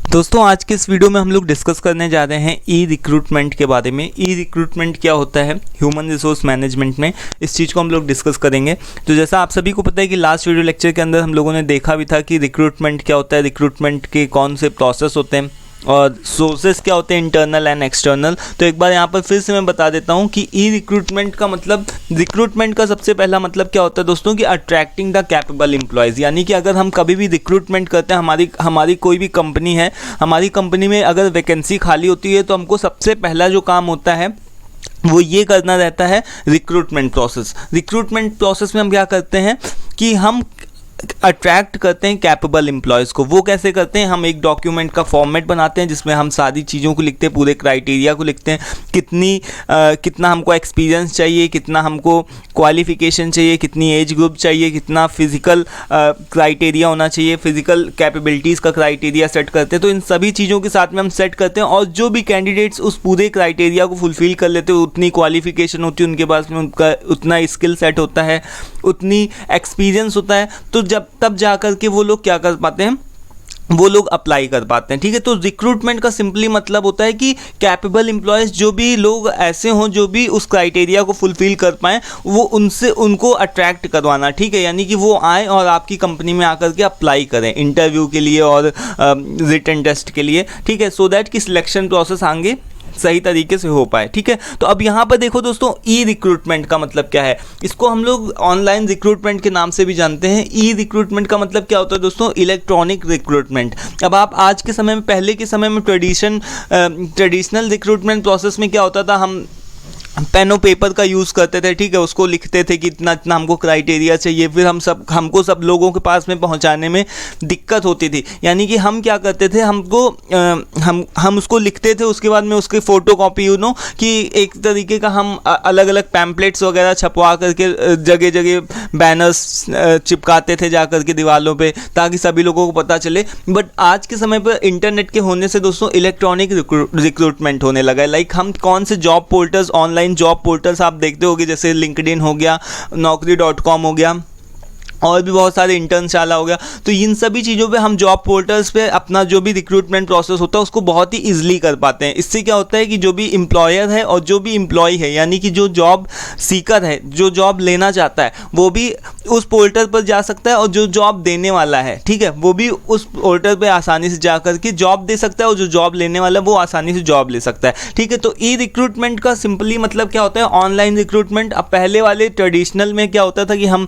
दोस्तों आज के इस वीडियो में हम लोग डिस्कस करने जा रहे हैं ई रिक्रूटमेंट के बारे में। ई रिक्रूटमेंट क्या होता है ह्यूमन रिसोर्स मैनेजमेंट में, इस चीज़ को हम लोग डिस्कस करेंगे। तो जैसा आप सभी को पता है कि लास्ट वीडियो लेक्चर के अंदर हम लोगों ने देखा भी था कि रिक्रूटमेंट क्या होता है, रिक्रूटमेंट के कौन से प्रोसेस होते हैं और सोर्सेस क्या होते हैं इंटरनल एंड एक्सटर्नल। तो एक बार यहाँ पर फिर से मैं बता देता हूँ कि ई रिक्रूटमेंट का मतलब, रिक्रूटमेंट का सबसे पहला मतलब क्या होता है दोस्तों कि अट्रैक्टिंग द कैपेबल एम्प्लॉयज़। यानी कि अगर हम कभी भी रिक्रूटमेंट करते हैं, हमारी कोई भी कंपनी है, हमारी कंपनी में अगर वैकेंसी खाली होती है तो हमको सबसे पहला जो काम होता है वो ये करना रहता है रिक्रूटमेंट प्रोसेस। रिक्रूटमेंट प्रोसेस में हम क्या करते हैं कि हम अट्रैक्ट करते हैं कैपेबल एम्प्लॉयज़ को। वो कैसे करते हैं, हम एक डॉक्यूमेंट का फॉर्मेट बनाते हैं जिसमें हम सारी चीज़ों को लिखते हैं, पूरे क्राइटेरिया को लिखते हैं, कितना हमको एक्सपीरियंस चाहिए, कितना हमको क्वालिफिकेशन चाहिए, कितनी एज ग्रुप चाहिए, कितना फिजिकल क्राइटेरिया होना चाहिए, फिजिकल कैपेबिलिटीज़ का क्राइटेरिया सेट करते हैं। तो इन सभी चीज़ों के साथ में हम सेट करते हैं और जो भी कैंडिडेट्स उस पूरे क्राइटेरिया को फुलफ़िल कर लेते हैं, उतनी क्वालिफिकेशन होती है उनके पास में, उनका उतना स्किल सेट होता है, उतनी एक्सपीरियंस होता है, तो जब तब जा कर के वो लोग क्या कर पाते हैं, वो लोग अप्लाई कर पाते हैं। ठीक है, तो रिक्रूटमेंट का सिंपली मतलब होता है कि कैपेबल एम्प्लॉयज़, जो भी लोग ऐसे हों जो भी उस क्राइटेरिया को फुलफ़िल कर पाएँ, वो उनको अट्रैक्ट करवाना। ठीक है, यानी कि वो आए और आपकी कंपनी में आकर के अप्लाई करें इंटरव्यू के लिए और रिटन टेस्ट के लिए। ठीक है, सो दैट कि सिलेक्शन प्रोसेस आगे सही तरीके से हो पाए। ठीक है, तो अब यहाँ पर देखो दोस्तों, ई रिक्रूटमेंट का मतलब क्या है। इसको हम लोग ऑनलाइन रिक्रूटमेंट के नाम से भी जानते हैं। ई रिक्रूटमेंट का मतलब क्या होता है दोस्तों, इलेक्ट्रॉनिक रिक्रूटमेंट। अब आप आज के समय में, पहले के समय में ट्रेडिशनल रिक्रूटमेंट प्रोसेस में क्या होता था, हम पेन और पेपर का यूज़ करते थे। ठीक है, उसको लिखते थे कि इतना इतना हमको क्राइटेरिया चाहिए, फिर हमको सब लोगों के पास में पहुंचाने में दिक्कत होती थी। यानी कि हम क्या करते थे, हम उसको लिखते थे, उसके बाद में उसके फ़ोटो कॉपी कि एक तरीके का हम अलग अलग पैम्पलेट्स वगैरह छपवा करके जगह जगह बैनर्स चिपकाते थे जा करके दीवारों पे, ताकि सभी लोगों को पता चले। बट आज के समय पर इंटरनेट के होने से दोस्तों इलेक्ट्रॉनिक रिक्रूटमेंट होने लगा है। लाइक हम कौन से job portals, online job portals आप देखते होंगे, जैसे लिंक्डइन हो गया, naukri.com हो गया, और भी बहुत सारे इंटर्नशाला हो गया। तो इन सभी चीज़ों पे हम जॉब पोर्टल्स पे अपना जो भी रिक्रूटमेंट प्रोसेस होता है उसको बहुत ही ईजिली कर पाते हैं। इससे क्या होता है कि जो भी एम्प्लॉयर है और जो भी एम्प्लॉय है, यानी कि जो जॉब सीकर है, जो जॉब लेना चाहता है, वो भी उस पोर्टल पर जा सकता है, और जो जॉब देने वाला है, ठीक है, वो भी उस पोर्टल पर आसानी से जा करके जॉब दे सकता है, और जो जॉब लेने वाला है वो आसानी से जॉब ले सकता है। ठीक है, तो ई रिक्रूटमेंट का सिंपली मतलब क्या होता है, ऑनलाइन रिक्रूटमेंट। अब पहले वाले ट्रेडिशनल में क्या होता था कि हम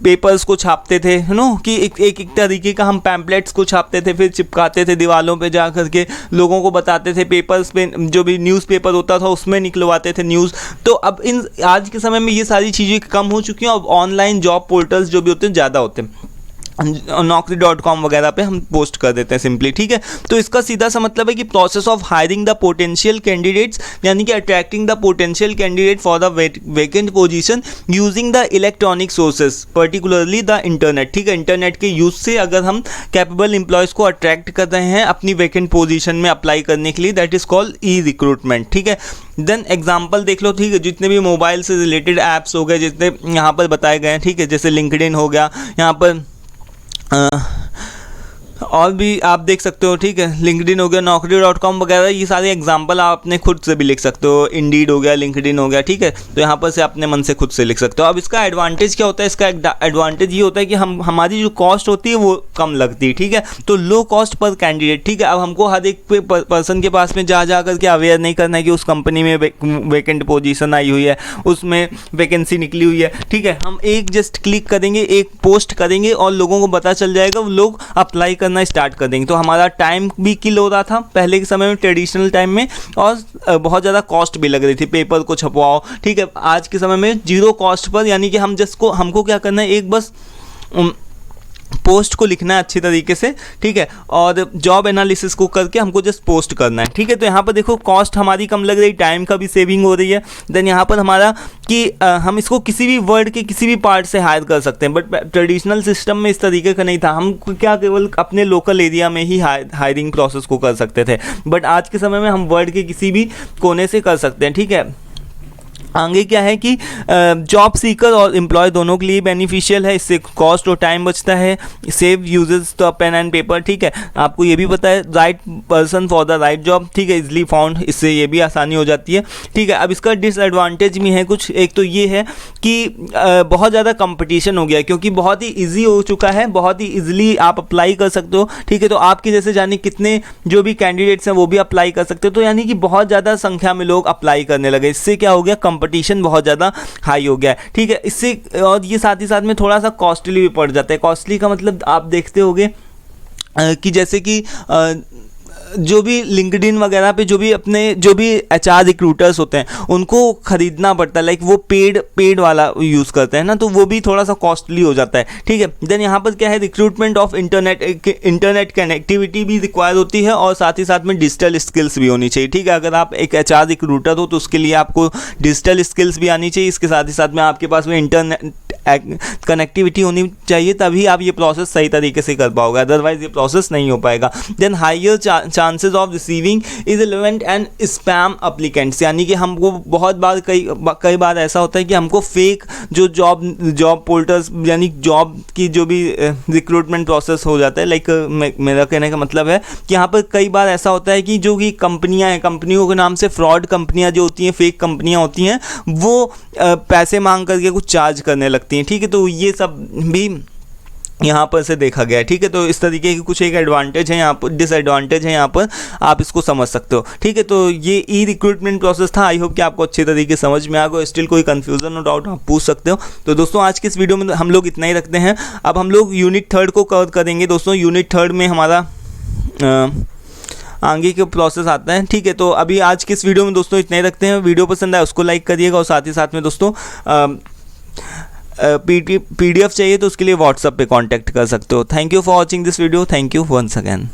पेपर्स को छापते थे, कि एक तरीके का हम पैम्पलेट्स को छापते थे, फिर चिपकाते थे दीवारों पे जा करके, लोगों को बताते थे, पेपर्स पे जो भी न्यूज़पेपर होता था उसमें निकलवाते थे न्यूज़। तो अब आज के समय में ये सारी चीज़ें कम हो चुकी हैं। अब ऑनलाइन जॉब पोर्टल्स जो भी होते हैं ज़्यादा होते हैं, naukri.com वगैरह पे हम पोस्ट कर देते हैं सिंपली। ठीक है, तो इसका सीधा सा मतलब है कि process of hiring the potential candidates, यानी कि attracting the potential candidate for the vacant position using the electronic sources, particularly the internet. ठीक है, इंटरनेट के यूज से अगर हम कैपेबल एम्प्लॉयज़ को अट्रैक्ट कर रहे हैं अपनी वैकेंट पोजीशन में अप्लाई करने के लिए, that is called E recruitment. ठीक है, देन एग्जाम्पल देख लो। ठीक है, जितने भी मोबाइल से रिलेटेड ऐप्स हो गए, जितने यहाँ पर बताए गए हैं, ठीक है, जैसे लिंक्डइन हो गया, यहाँ पर और भी आप देख सकते हो। ठीक है, लिंक्डइन हो गया, naukri.com वगैरह, ये सारे एग्जांपल आप अपने खुद से भी लिख सकते हो। इंडीड हो गया, लिंक्डइन हो गया। ठीक है, तो यहाँ पर से अपने मन से खुद से लिख सकते हो। अब इसका एडवांटेज क्या होता है, इसका एडवांटेज ये होता है कि हमारी जो कॉस्ट होती है वो कम लगती है। ठीक है, तो लो कॉस्ट पर कैंडिडेट। ठीक है, अब हमको हर एक पर्सन के पास में जा करके अवेयर नहीं करना है कि उस कंपनी में वैकेंट पोजीशन आई हुई है, उसमें वैकेंसी निकली हुई है। ठीक है, हम एक जस्ट क्लिक करेंगे, एक पोस्ट करेंगे और लोगों को पता चल जाएगा, वो लोग अप्लाई करना स्टार्ट कर देंगे। तो हमारा टाइम भी किल हो रहा था पहले के समय में, ट्रेडिशनल टाइम में, और बहुत ज़्यादा कॉस्ट भी लग रही थी, पेपर को छपवाओ। ठीक है, आज के समय में जीरो कॉस्ट पर, यानी कि हमको क्या करना है, एक बस पोस्ट को लिखना है अच्छी तरीके से। ठीक है, और जॉब एनालिसिस को करके हमको जस्ट पोस्ट करना है। ठीक है, तो यहाँ पर देखो कॉस्ट हमारी कम लग रही, टाइम का भी सेविंग हो रही है। देन यहाँ पर हमारा कि हम इसको किसी भी वर्ड के किसी भी पार्ट से हायर कर सकते हैं, बट ट्रेडिशनल सिस्टम में इस तरीके का नहीं था। हम क्या केवल अपने लोकल एरिया में ही हायरिंग प्रोसेस को कर सकते थे, बट आज के समय में हम वर्ल्ड के किसी भी कोने से कर सकते हैं। ठीक है, आगे क्या है कि जॉब सीकर और एम्प्लॉय दोनों के लिए बेनिफिशियल है, इससे कॉस्ट और टाइम बचता है, save uses the pen and paper, ठीक है। आपको ये भी पता है right person for the right job, ठीक है, इजली फाउंड, इससे ये भी आसानी हो जाती है, ठीक है। अब इसका डिसएडवांटेज भी है कुछ, एक तो ये है कि बहुत ज़्यादा कंपटीशन हो गया है, क्योंकि बहुत ही ईजी हो चुका है, बहुत ही ईजिली आप अप्लाई कर सकते हो, ठीक है। तो आपके जैसे जाने कितने जो भी कैंडिडेट्स हैं वो भी अप्लाई कर सकते हो, तो यानी कि बहुत ज़्यादा संख्या में लोग अप्लाई करने लगे, इससे क्या हो गया, कंपटीशन बहुत ज़्यादा हाई हो गया है, ठीक है। इससे और ये साथ ही साथ में थोड़ा सा कॉस्टली भी पड़ जाता है। कॉस्टली का मतलब आप देखते होंगे कि जैसे कि जो भी लिंक्डइन वगैरह पे जो भी एचआर रिक्रूटर्स होते हैं उनको ख़रीदना पड़ता है, लाइक वो पेड वाला यूज़ करते हैं ना, तो वो भी थोड़ा सा कॉस्टली हो जाता है, ठीक है। देन यहाँ पर क्या है, रिक्रूटमेंट ऑफ इंटरनेट कनेक्टिविटी भी रिक्वायर होती है और साथ ही साथ में डिजिटल स्किल्स भी होनी चाहिए, ठीक है। अगर आप एक एचआर रिक्रूटर हो तो उसके लिए आपको डिजिटल स्किल्स भी आनी चाहिए, इसके साथ ही साथ में आपके पास में इंटरनेट कनेक्टिविटी होनी चाहिए, तभी आप ये प्रोसेस सही तरीके से कर पाओगे, अदरवाइज ये प्रोसेस नहीं हो पाएगा। Then higher chances of receiving irrelevant and spam applicants, यानी कि हमको बहुत बार कई बार ऐसा होता है कि हमको फेक जो जॉब पोर्टल्स यानी जॉब की जो भी रिक्रूटमेंट प्रोसेस हो जाता है, लाइक मेरा कहने का मतलब है कि यहाँ पर कई बार ऐसा होता है कि जो कि कंपनियाँ हैं, कंपनियों के नाम से फ्रॉड कंपनियाँ जो होती हैं, फेक कंपनियाँ होती हैं, वो पैसे मांग करके कुछ चार्ज करने लगती हैं, ठीक है। तो ये सब भी यहाँ पर से देखा गया है, ठीक है। तो इस तरीके के कुछ एक एडवांटेज है यहाँ पर, डिसएडवांटेज है यहाँ पर, आप इसको समझ सकते हो, ठीक है। तो ये ई रिक्रूटमेंट प्रोसेस था, आई होप कि आपको अच्छे तरीके से समझ में आ गया। स्टिल कोई कंफ्यूजन और डाउट आप पूछ सकते हो। तो दोस्तों आज के इस वीडियो में हम लोग इतना ही रखते हैं। अब हम लोग यूनिट 3 को कवर करेंगे दोस्तों। यूनिट 3 में हमारा आगे के प्रोसेस आता है, ठीक है। तो अभी आज के इस वीडियो में दोस्तों इतना ही रखते हैं। वीडियो पसंद आए उसको लाइक करिएगा और साथ ही साथ में दोस्तों PDF चाहिए तो उसके लिए व्हाट्सएप पे कांटेक्ट कर सकते हो। Thank you for watching this video, thank you once again.